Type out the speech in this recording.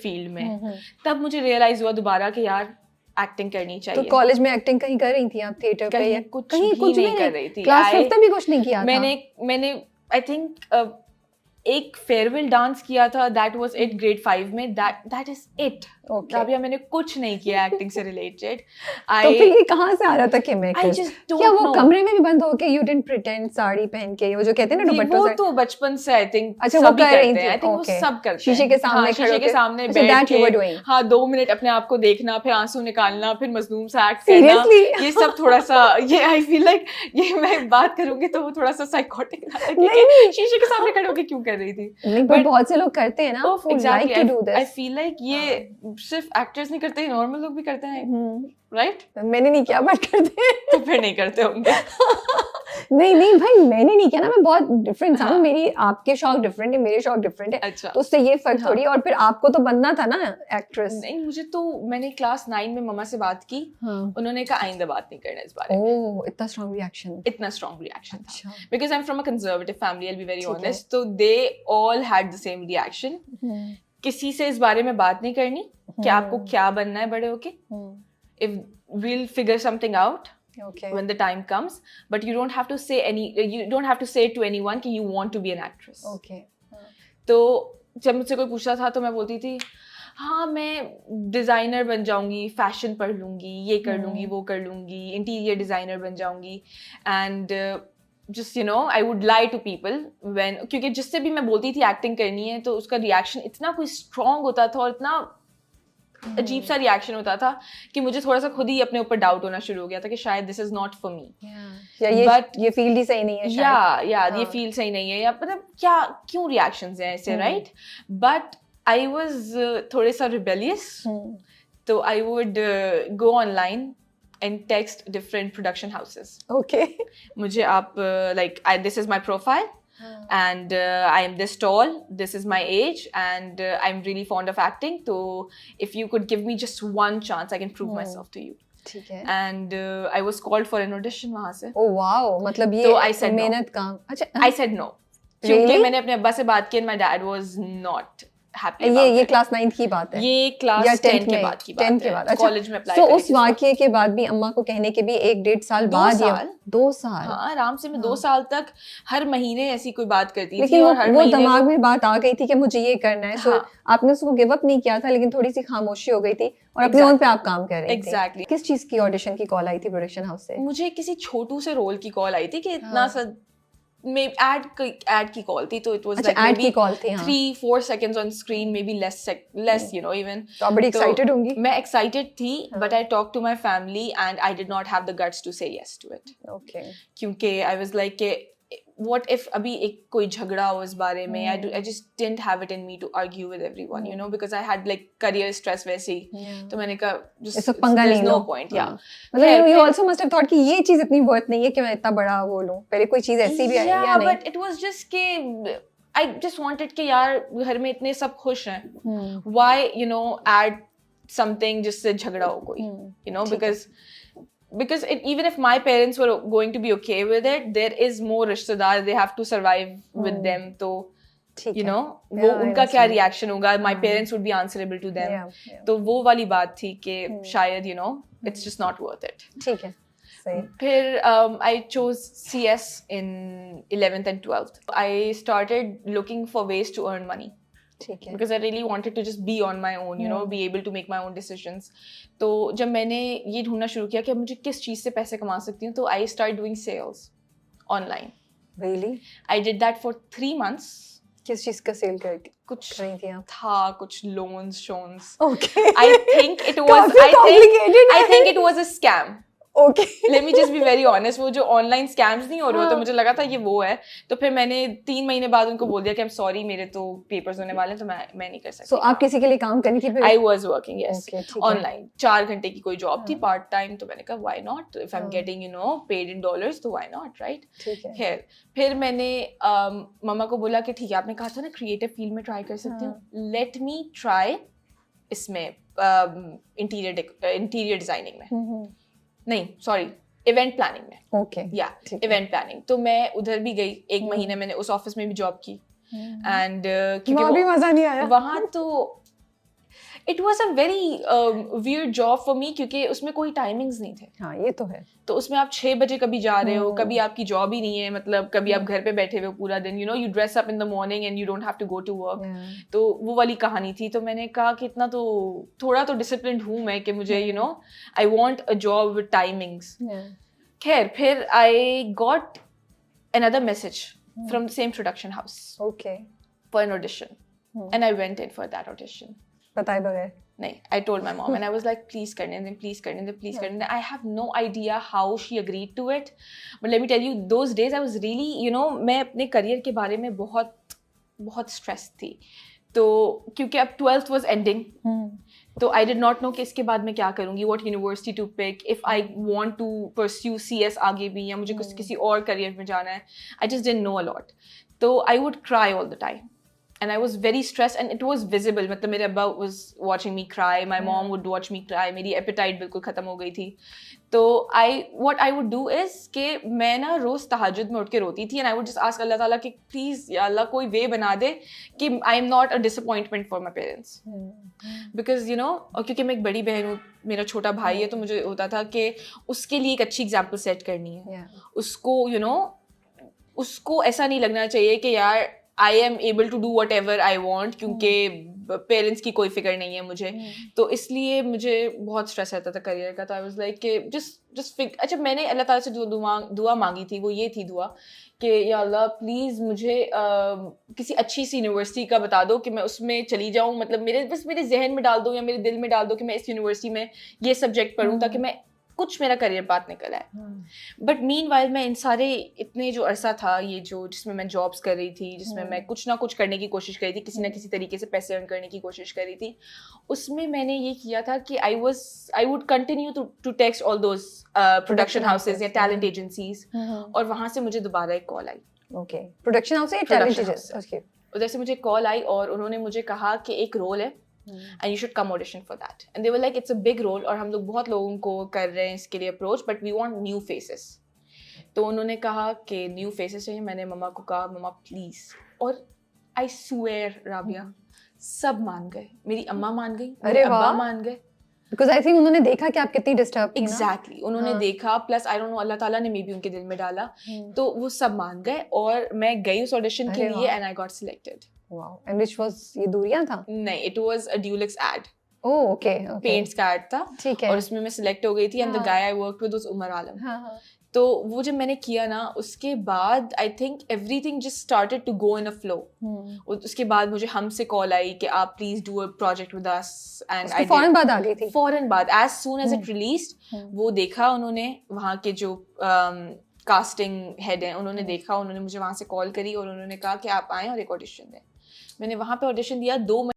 Field में, तब मुझे रियलाइज हुआ दोबारा कि यार एक्टिंग करनी चाहिए। तो कॉलेज में एक्टिंग कहीं कर रही थी आप, थिएटर पे या कुछ भी नहीं कर रही थी? क्लास 5 तक भी कुछ नहीं किया था? मैंने आई थिंक एक फेयरवेल डांस किया था, दैट वाज इट ग्रेड 5 में, दैट इज इट। राबिया मैंने कुछ नहीं किया एक्टिंग से रिलेटेड। तो फिर ये कहाँ से आ रहा था कि मैं क्या वो कमरे में भी बंद हो के यू डिडंट प्रिटेंड साड़ी पहन के, वो जो कहते हैं ना दुपट्टों से? वो तो बचपन से आई थिंक अच्छा वो कर रही थी, आई थिंक वो सब करते हैं शीशे के सामने खड़े शीशे के सामने बैठ के, हाँ 2 मिनट अपने आप को देखना, फिर आंसू निकालना, फिर मजलूम सा एक्ट करना, ये सब थोड़ा सा, ये आई फील लाइक ये मैं बात करूंगी तो वो थोड़ा सा साइकोटिक है, शीशे के सामने खड़े होके क्यों कर रही थी। बट बहुत से लोग करते हैं ना, like to do this. I feel like ये सिर्फ एक्टर्स नहीं करते, नॉर्मल लोग भी करते हैं, राइट? मैंने नहीं किया बट करते हैं। तो फिर नहीं करते होंगे। नहीं भाई मैंने नहीं किया ना, मैं बहुत डिफरेंट था। मेरी आपके शौक डिफरेंट है, मेरे शौक डिफरेंट है। अच्छा। तो उससे ये फर्क थोड़ी। और फिर आपको तो बनना था ना एक्ट्रेस। नहीं, मुझे तो, मैंने क्लास 9 में मम्मा से बात की, उन्होंने कहा आइंदा बात नहीं करना इस बारे में। ओह, इतना स्ट्रांग रिएक्शन था, because I am from a conservative family, I will be very honest, तो they all had the same reaction. किसी से इस बारे में बात नहीं करनी कि आपको क्या बनना है बड़े होके, if we'll figure something out when the time comes, but you don't have to say to anyone कि you want to be an actress. तो जब मुझसे कोई पूछता था तो मैं बोलती थी हाँ मैं डिज़ाइनर बन जाऊंगी, फैशन पढ़ लूंगी, ये कर लूंगी, वो कर लूंगी, इंटीरियर डिज़ाइनर बन जाऊंगी, and just you know I would lie to people when, क्योंकि जिससे भी मैं बोलती थी एक्टिंग करनी है तो उसका रिएक्शन इतना कोई स्ट्रॉन्ग होता था और इतना अजीब सा रिएक्शन होता था कि मुझे थोड़ा सा खुद ही अपने ऊपर डाउट होना शुरू हो गया था कि शायद this is not for me, but ये फील्ड ही सही नहीं है शायद, या ये फील्ड सही नहीं है, या मतलब क्या क्यों रिएक्शंस हैं ऐसे, राइट? बट आई वाज थोड़े सा रिबेलियस, तो I would go online and text different production houses. Okay. मुझे आप like this is my profile and I am this tall, this is my age, and I'm really fond of acting, so if you could give me just one chance I can prove myself to you. ठीक है. And I was called for an audition वहाँ से. Oh wow, मतलब ये मेहनत काम. अच्छा. I said no. क्योंकि मैंने अपने अब्बा से बात की and my dad was not happy about it. ये क्लास 9 की बात है, ये क्लास 10 के बाद की बात है, कॉलेज में अप्लाई करने के। तो उस वाकये के बाद भी अम्मा को कहने के भी 1-1.5 साल बाद, 2 साल, हाँ आराम से मैं 2 साल तक हर महीने ऐसी कोई बात करती थी, और हर वो दिमाग में बात आ गई थी कि मुझे ये करना है, तो आपने उसको गिव अप नहीं किया था, लेकिन थोड़ी सी खामोशी हो गई थी और अपने ओन पे आप काम कर रहे थे। एग्जैक्टली। किस चीज की ऑडिशन की कॉल आई थी प्रोडक्शन हाउस से? मुझे किसी छोटू से रोल की कॉल आई थी कि इतना सा एड की कॉल थी, तो इट वाज लाइक एड की कॉल थी, 3-4 seconds on screen, may be less you know even. तो आप बड़ी एक्साइटेड होंगी? मैं एक्साइटेड थी, but I talk to my family and I did not have the guts to say yes to it. Okay. क्योंकि I was like what if अभी एक कोई झगड़ा हो इस बारे में, I just didn't have it in me to argue with everyone, you know, because I had like career stress वैसे ही, तो मैंने कहा just there's no point, मतलब you also must have thought कि ये चीज इतनी worth नहीं है कि मैं इतना बड़ा वो लूं, पहले कोई चीज ऐसी भी आई या नहीं? but it was just कि I just wanted कि यार घर में इतने सब खुश हैं, why you know add something जिससे झगड़ा हो कोई, you know, because even if my parents were going to be okay with it, there is more rishtedar, they have to survive with them, तो you know वो उनका क्या reaction होगा, my parents would be answerable to them, तो वो वाली बात थी कि शायद you know it's just not worth it. ठीक है, सही। फिर I chose CS in 11th and 12th. I started looking for ways to earn money. Because I really wanted to just be on my own, you know, be able to make my own decisions. तो जब मैंने ये ढूंढना शुरू किया कि मुझे किस चीज़ से पैसे कमा सकती हूँ, तो I started doing sales online. Really? I did that for 3 months. किस चीज़ का सेल करती? कुछ रही थी आप? था कुछ loans, shons. Okay. I think it was a scam. Okay. Let me just be very honest, वो जो ऑनलाइन स्कैम्स नहीं हो रहे होते, मुझे लगा था ये वो है, तो फिर मैंने 3 महीने बाद उनको बोल दिया कि I'm sorry, मेरे तो पेपर्स होने वाले हैं, तो मैं नहीं कर सकती। So आप किसी के लिए काम करनी थी फिर? I was working, yes, online 4 घंटे की कोई जॉब थी पार्ट टाइम, तो मैंने कहा why not, if I'm getting you know paid in dollars, तो why not, right? ठीक है। फिर मैंने मम्मा को बोला कि ठीक है, आपने कहा था ना क्रिएटिव फील्ड में ट्राई कर सकती हूँ, लेट मी ट्राई इसमें इंटीरियर डिजाइनिंग में, नहीं सॉरी इवेंट प्लानिंग में। ओके, या इवेंट प्लानिंग, तो मैं उधर भी गई 1 महीने, मैंने उस ऑफिस में भी जॉब की, एंड वहाँ भी मजा नहीं आया? वहाँ तो it was a very weird job for me, क्योंकि उसमें कोई टाइमिंग्स नहीं थे. हाँ ये तो है. तो उसमें आप 6 बजे कभी जा रहे हो, कभी आपकी जॉब ही नहीं है, मतलब कभी आप घर पे बैठे हुए हो पूरा दिन, you know, you dress up in the morning and you don't have to go to work. तो वो वाली कहानी थी. तो मैंने कहा कि इतना तो थोड़ा तो डिसिप्लिन्ड हूँ मैं कि मुझे, you know, I want a job with timings. खैर, फिर I got another message from the same production house. Okay. For an audition. And I went in for that audition. बताए बगैर? नहीं, I told my mom and I was like, please करने दें, please करने दें, please करने दें. I have no idea how she agreed to it. But let me tell you, those days I was really, you know, मैं अपने career के बारे में बहुत stressed थी. तो क्योंकि अब 12th was ending. तो I did not know कि इसके बाद मैं क्या करूँगी, what university to pick, if I want to pursue CS आगे भी, या मुझे किसी और career में जाना है. I just didn't know a lot. तो I would cry all the time. And I was very stressed and it was visible. मतलब मेरे अब्बा was watching me cry, my mom would watch me cry, मेरी appetite बिल्कुल ख़त्म हो गई थी. तो what I would do is कि मैं ना रोज़ तहज्जुद में उठ के रोती थी and I would just ask अल्लाह ताला कि please या अल्लाह कोई way बना दे कि I am not a disappointment for my parents. Because you know, और क्योंकि मैं एक बड़ी बहन हूँ, मेरा छोटा भाई है, तो मुझे होता था कि उसके लिए एक अच्छी example set करनी है. उसको, you know, उसको ऐसा नहीं लगना चाहिए कि यार I am able to do whatever I want, क्योंकि पेरेंट्स की कोई फिक्र नहीं है मुझे. तो इसलिए मुझे बहुत स्ट्रेस रहता था करियर का. तो आई वाज लाइक कि जस्ट अच्छा, मैंने अल्लाह ताला से जो दुआ मांगी थी वो ये थी दुआ कि या अल्लाह प्लीज़ मुझे किसी अच्छी सी यूनिवर्सिटी का बता दो कि मैं उसमें चली जाऊँ. मतलब मेरे जहन में डाल दो या मेरे दिल में डाल दो कि मैं इस यूनिवर्सिटी में ये सब्जेक्ट पढूँ, ताकि मैं कुछ मेरा करियर पाथ निकल आए. बट मीनवाइल मैं इन सारे इतने जो अरसा था ये जो जिसमें मैं जॉब्स कर रही थी, जिसमें मैं कुछ ना कुछ करने की कोशिश कर रही थी, किसी ना किसी तरीके से पैसे अर्न करने की कोशिश कर रही थी, उसमें मैंने ये किया था कि I would continue to text all those production houses या टैलेंट एजेंसीज. और वहाँ से मुझे दोबारा एक कॉल आई. ओके, प्रोडक्शन हाउस या टैलेंट एजेंसी? उधर से मुझे कॉल आई और उन्होंने मुझे कहा कि एक रोल है and you should come audition for that. And they were like, it's a big role और हम लोग बहुत लोगों को कर रहे हैं इसके लिए approach, but we want new faces. तो उन्होंने कहा कि new faces चाहिए. मैंने मम्मा को कहा, मम्मा प्लीज. और I swear राबिया, सब मान गए. मेरी अम्मा मान गई, मेरे अब्बा मान गए. Because I think उन्होंने देखा कि आप कितनी डिस्टर्ब थी. Exactly, उन्होंने देखा, प्लस I don't know, अल्लाह ताला ने मे बी उनके दिल में डाला. तो वो सब मान गए और मैं गई उस ऑडिशन के लिए and I got selected. Wow. And which was ये दूरियां था? नहीं, it was a Dulux ad. Oh, okay. Paints का ad था. ठीक है. और उसमें मैं select हो गई थी and the guy I worked with was Umar Alam. तो वो जब मैंने किया ना, उसके बाद I think everything just started to go in a flow. उसके बाद मुझे हमसे कॉल आई कि आप please do a project with us. And I फौरन बाद आ गई थी? फौरन बाद, as soon as it released, वो देखा उन्होंने, वहाँ के जो कास्टिंग हेड हैं उन्होंने देखा, उन्होंने मुझे वहाँ से कॉल करी और उन्होंने कहा कि आप आएँ और एक ऑडिशन दें. मैंने वहाँ पे ऑडिशन दिया. 2